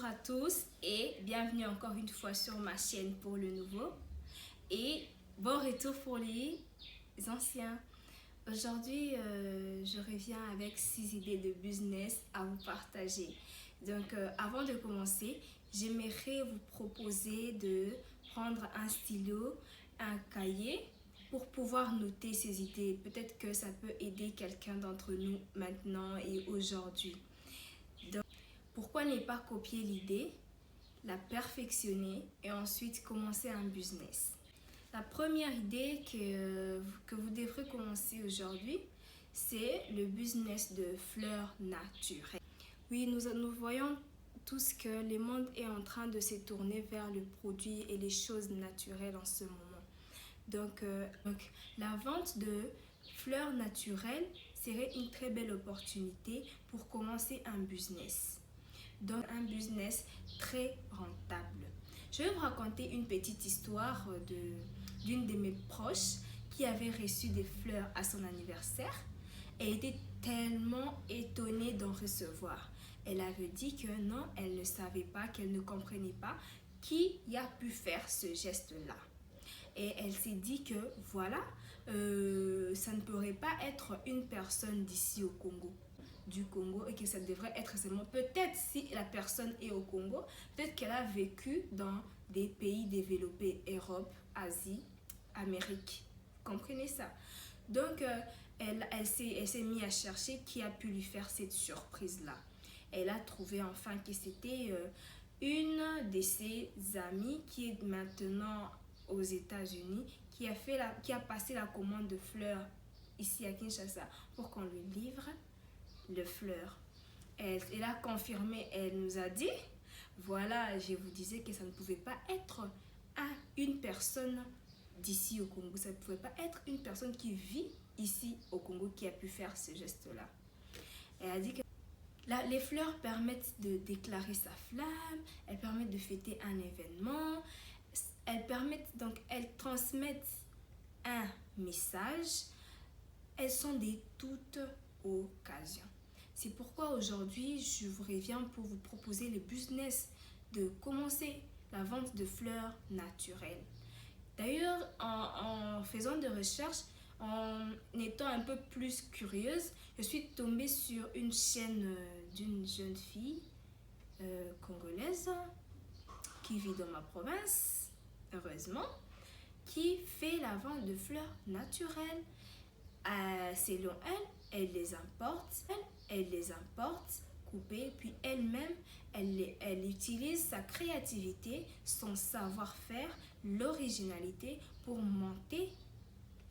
à tous et bienvenue encore une fois sur ma chaîne pour le nouveau et bon retour pour les anciens. Aujourd'hui, je reviens avec 6 idées de business à vous partager. Donc, avant de commencer, j'aimerais vous proposer de prendre un stylo, un cahier pour pouvoir noter ces idées. Peut-être que ça peut aider quelqu'un d'entre nous maintenant et aujourd'hui. Donc, pourquoi ne pas copier l'idée, la perfectionner et ensuite commencer un business? La première idée que vous devrez commencer aujourd'hui, c'est le business de fleurs naturelles. Oui, nous voyons tous que le monde est en train de se tourner vers le produit et les choses naturelles en ce moment. Donc, la vente de fleurs naturelles serait une très belle opportunité pour commencer un business. Donc, un business très rentable. Je vais vous raconter une petite histoire d'une de mes proches qui avait reçu des fleurs à son anniversaire. Elle était tellement étonnée d'en recevoir. Elle avait dit que non, elle ne savait pas, qu'elle ne comprenait pas qui a pu faire ce geste-là. Et elle s'est dit que voilà, ça ne pourrait pas être une personne d'ici au Congo, du Congo, et que ça devrait être seulement, peut-être si la personne est au Congo, peut-être qu'elle a vécu dans des pays développés, Europe, Asie, Amérique. Vous comprenez ça? Donc, elle s'est mise à chercher qui a pu lui faire cette surprise-là. Elle a trouvé enfin que c'était une de ses amies qui est maintenant aux États-Unis, qui a passé la commande de fleurs ici à Kinshasa pour qu'on lui livre les fleurs. Elle a confirmé, elle nous a dit, voilà, je vous disais que ça ne pouvait pas être une personne d'ici au Congo, ça ne pouvait pas être une personne qui vit ici au Congo qui a pu faire ce geste-là. Elle a dit que les fleurs permettent de déclarer sa flamme, elles permettent de fêter un événement, elles transmettent un message, elles sont de toute occasion. C'est pourquoi aujourd'hui, je vous reviens pour vous proposer le business de commencer la vente de fleurs naturelles. D'ailleurs, en faisant des recherches, en étant un peu plus curieuse, je suis tombée sur une chaîne d'une jeune fille congolaise qui vit dans ma province, heureusement, qui fait la vente de fleurs naturelles. Selon elle les importe, coupées, puis elle-même, elle utilise sa créativité, son savoir-faire, l'originalité pour monter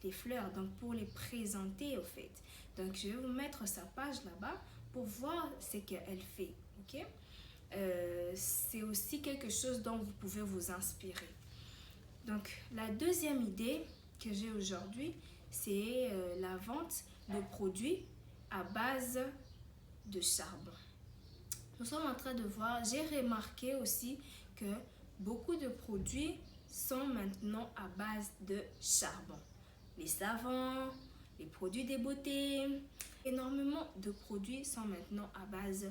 les fleurs, donc pour les présenter au fait. Donc je vais vous mettre sa page là-bas pour voir ce qu'elle fait, ok? C'est aussi quelque chose dont vous pouvez vous inspirer. Donc la deuxième idée que j'ai aujourd'hui, c'est la vente de produits à base de charbon. Nous sommes en train de voir, j'ai remarqué aussi que beaucoup de produits sont maintenant à base de charbon. Les savons, les produits de beauté, énormément de produits sont maintenant à base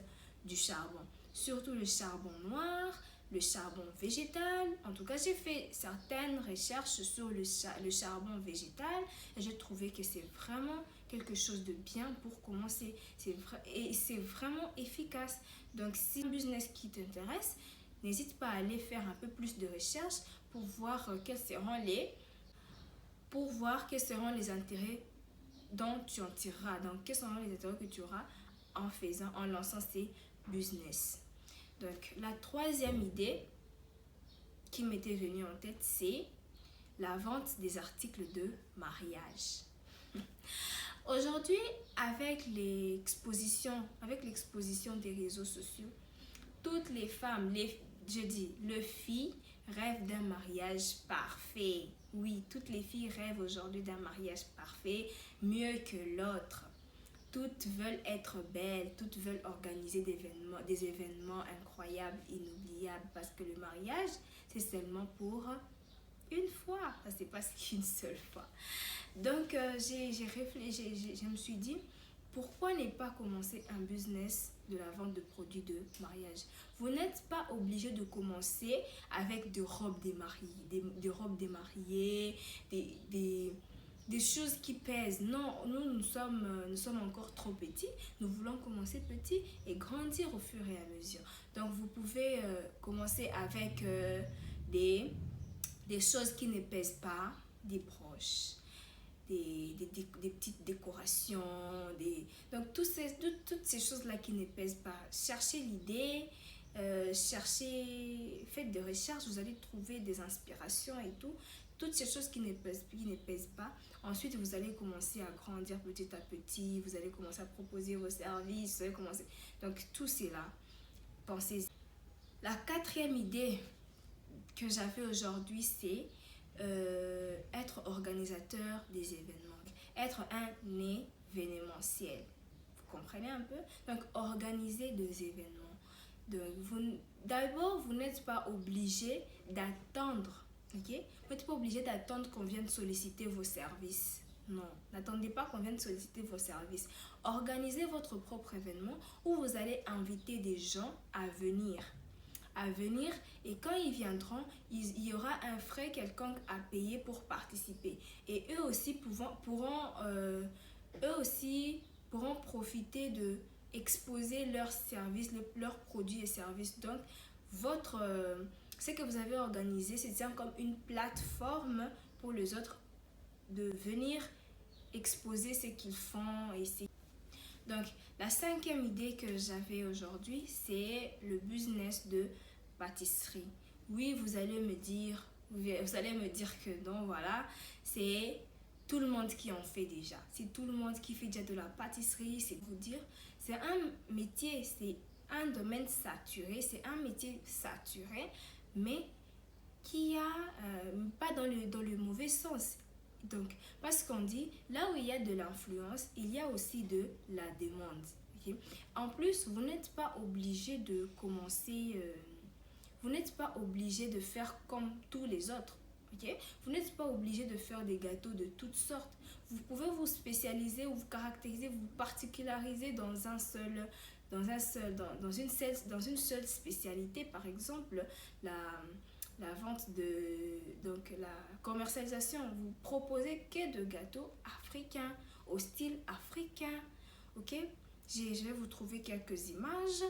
du charbon. Surtout le charbon noir, le charbon végétal. En tout cas, j'ai fait certaines recherches sur le charbon végétal et j'ai trouvé que c'est vraiment quelque chose de bien pour commencer. Et c'est vraiment efficace. Donc, si c'est un business qui t'intéresse, n'hésite pas à aller faire un peu plus de recherches pour voir quels seront les intérêts dont tu en tireras. Donc, quels seront les intérêts que tu auras en lançant ces business. Donc, la troisième idée qui m'était venue en tête, c'est la vente des articles de mariage. Aujourd'hui, avec l'exposition des réseaux sociaux, toutes les femmes, les filles rêvent d'un mariage parfait. Oui, toutes les filles rêvent aujourd'hui d'un mariage parfait, mieux que l'autre. Toutes veulent être belles, toutes veulent organiser des événements incroyables, inoubliables, parce que le mariage, c'est seulement pour une fois, ça c'est pas qu'une seule fois. Donc, j'ai réfléchi, je me suis dit, pourquoi ne pas commencer un business de la vente de produits de mariage? Vous n'êtes pas obligé de commencer avec des robes des mariés, des robes des mariés, des choses qui pèsent. Non, nous sommes encore trop petits. Nous voulons commencer petit et grandir au fur et à mesure. Donc, vous pouvez commencer avec des choses qui ne pèsent pas, des broches, des petites décorations, donc toutes ces choses-là qui ne pèsent pas. Cherchez l'idée, faites des recherches, vous allez trouver des inspirations et tout. Toutes ces choses qui ne pèsent pas. Ensuite, vous allez commencer à grandir petit à petit, vous allez commencer à proposer vos services, donc tout cela, pensez-y. La quatrième idée que j'avais aujourd'hui, c'est être organisateur des événements, être un événementiel. Vous comprenez un peu? Donc, organiser des événements. D'abord, vous n'êtes pas obligé d'attendre, ok? Vous n'êtes pas obligé d'attendre qu'on vienne solliciter vos services. Non, n'attendez pas qu'on vienne solliciter vos services. Organisez votre propre événement où vous allez inviter des gens à venir. Et quand ils viendront, il y aura un frais quelconque à payer pour participer. Et eux aussi pourront profiter de exposer leurs services, leurs produits et services. Donc, ce que vous avez organisé, c'est comme une plateforme pour les autres de venir exposer ce qu'ils font. Donc, la cinquième idée que j'avais aujourd'hui, c'est le business de pâtisserie. Oui, vous allez me dire que non, voilà, c'est tout le monde qui en fait déjà. C'est tout le monde qui fait déjà de la pâtisserie. C'est vous dire, c'est un métier, c'est un domaine saturé, c'est un métier saturé, mais qui a pas dans le mauvais sens. Donc, parce qu'on dit, là où il y a de l'influence, il y a aussi de la demande. Okay? En plus, vous n'êtes pas obligé de commencer, vous n'êtes pas obligé de faire comme tous les autres. Okay? Vous n'êtes pas obligé de faire des gâteaux de toutes sortes. Vous pouvez vous spécialiser ou vous caractériser, vous particulariser dans une seule spécialité. Par exemple, la vente donc la commercialisation, vous proposez que de gâteaux africains, au style africain, ok? Je vais vous trouver quelques images,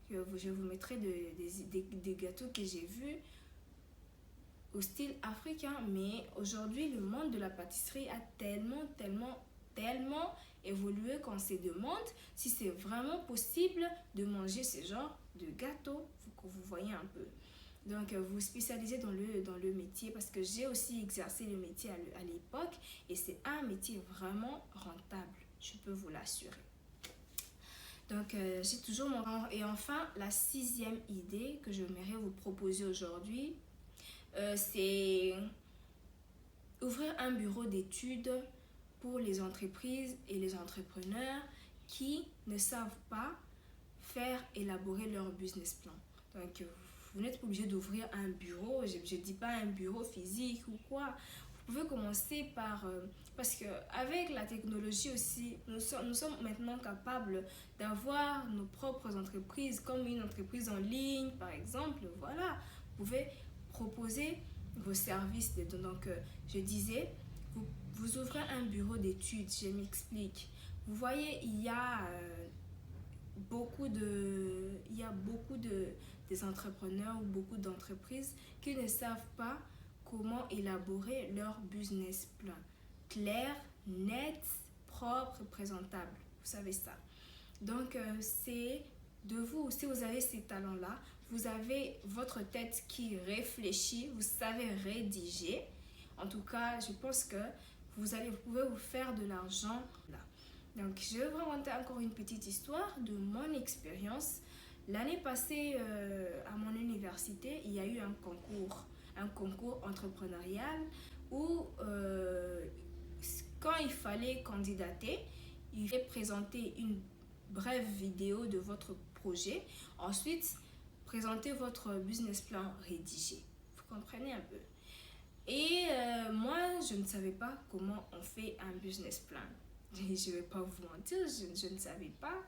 je vous mettrai des gâteaux que j'ai vus au style africain, mais aujourd'hui, le monde de la pâtisserie a tellement évolué qu'on se demande si c'est vraiment possible de manger ce genre de gâteaux, vous voyez un peu. Donc, vous spécialisez dans le métier parce que j'ai aussi exercé le métier à l'époque et c'est un métier vraiment rentable, je peux vous l'assurer. Donc, j'ai toujours mon... Et enfin, la sixième idée que j'aimerais vous proposer aujourd'hui, c'est ouvrir un bureau d'études pour les entreprises et les entrepreneurs qui ne savent pas faire élaborer leur business plan. Donc, vous n'êtes pas obligé d'ouvrir un bureau, je ne dis pas un bureau physique ou quoi. Vous pouvez commencer par... parce qu'avec la technologie aussi, nous sommes maintenant capables d'avoir nos propres entreprises, comme une entreprise en ligne, par exemple. Voilà, vous pouvez proposer vos services. Donc, je disais, vous ouvrez un bureau d'études, je m'explique. Vous voyez, il y a beaucoup des entrepreneurs ou beaucoup d'entreprises qui ne savent pas comment élaborer leur business plan. Clair, net, propre, présentable. Vous savez ça. Donc, c'est de vous, si vous avez ces talents-là, vous avez votre tête qui réfléchit, vous savez rédiger. En tout cas, je pense que vous pouvez vous faire de l'argent là. Donc, je vais vous raconter encore une petite histoire de mon expérience. L'année passée, à mon université, il y a eu un concours entrepreneurial où, quand il fallait candidater, il fallait présenter une brève vidéo de votre projet. Ensuite, présenter votre business plan rédigé. Vous comprenez un peu? Et moi, je ne savais pas comment on fait un business plan. Je ne vais pas vous mentir, je ne savais pas.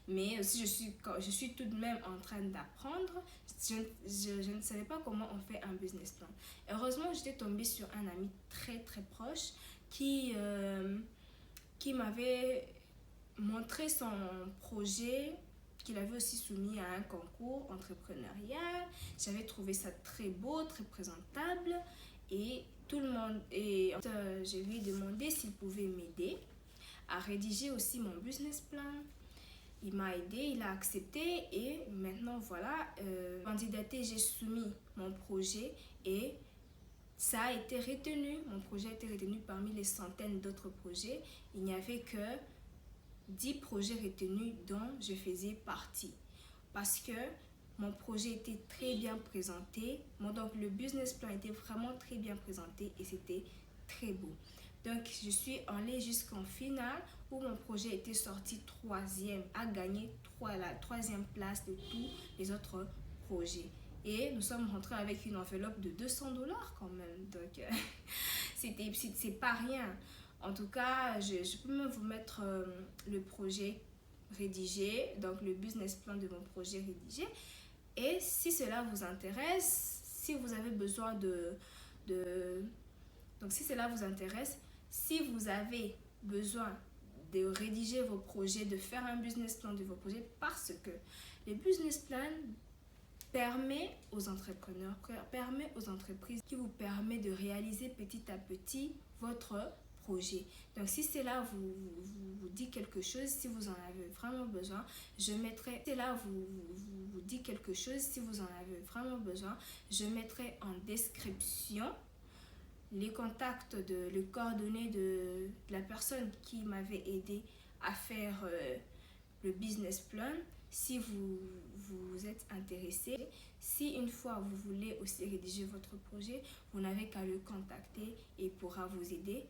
Mais aussi, je suis tout de même en train d'apprendre. Je ne savais pas comment on fait un business plan. Heureusement, j'étais tombée sur un ami très très proche qui m'avait montré son projet, qu'il avait aussi soumis à un concours entrepreneurial. J'avais trouvé ça très beau, très présentable. Et tout le monde, je lui ai demandé s'il pouvait m'aider à rédiger aussi mon business plan. Il m'a aidé, il a accepté et maintenant voilà, candidaté, j'ai soumis mon projet et ça a été retenu. Mon projet a été retenu parmi les centaines d'autres projets. Il n'y avait que 10 projets retenus dont je faisais partie parce que mon projet était très bien présenté. Donc le business plan était vraiment très bien présenté et c'était très beau. Donc je suis allée jusqu'en finale où mon projet était sorti troisième, a gagné la troisième place de tous les autres projets. Et nous sommes rentrés avec une enveloppe de $200 quand même. Donc c'est pas rien. En tout cas, je peux même vous mettre le projet rédigé, donc le business plan de mon projet rédigé. Et si cela vous intéresse, si vous avez besoin donc si cela vous intéresse, si vous avez besoin de rédiger vos projets, de faire un business plan de vos projets, parce que le business plan permet aux entrepreneurs, permet aux entreprises, qui vous permet de réaliser petit à petit votre projet. Donc si cela vous dit quelque chose, si vous en avez vraiment besoin, je mettrai, vous dit quelque chose, si vous en avez vraiment besoin, je mettrai en description les contacts, les coordonnées de la personne qui m'avait aidé à faire le business plan. Si vous êtes intéressé, si une fois vous voulez aussi rédiger votre projet, vous n'avez qu'à le contacter et il pourra vous aider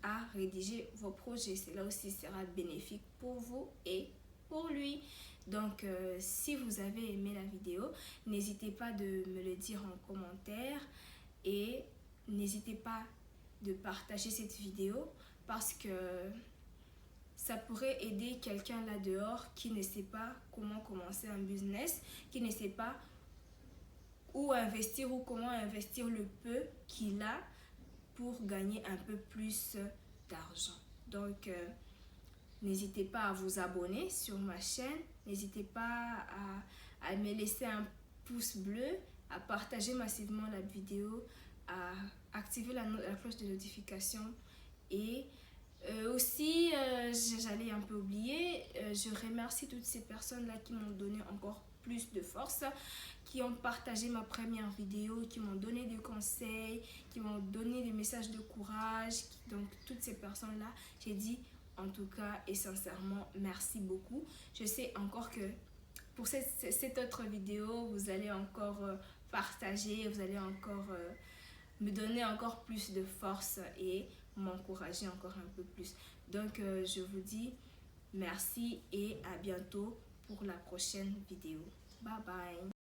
à rédiger vos projets. Cela aussi sera bénéfique pour vous et pour lui. Donc si vous avez aimé la vidéo, n'hésitez pas de me le dire en commentaire et n'hésitez pas de partager cette vidéo parce que ça pourrait aider quelqu'un là dehors qui ne sait pas comment commencer un business, qui ne sait pas où investir ou comment investir le peu qu'il a pour gagner un peu plus d'argent. Donc, n'hésitez pas à vous abonner sur ma chaîne, n'hésitez pas à me laisser un pouce bleu, à partager massivement la vidéo, à activer la cloche de notification et aussi, j'allais un peu oublier, je remercie toutes ces personnes-là qui m'ont donné encore plus de force, qui ont partagé ma première vidéo, qui m'ont donné des conseils, qui m'ont donné des messages de courage. Donc, toutes ces personnes-là, j'ai dit en tout cas et sincèrement, merci beaucoup. Je sais encore que pour cette autre vidéo, vous allez encore partager, vous allez encore me donner encore plus de force et m'encourager encore un peu plus. Donc, je vous dis merci et à bientôt pour la prochaine vidéo. Bye bye.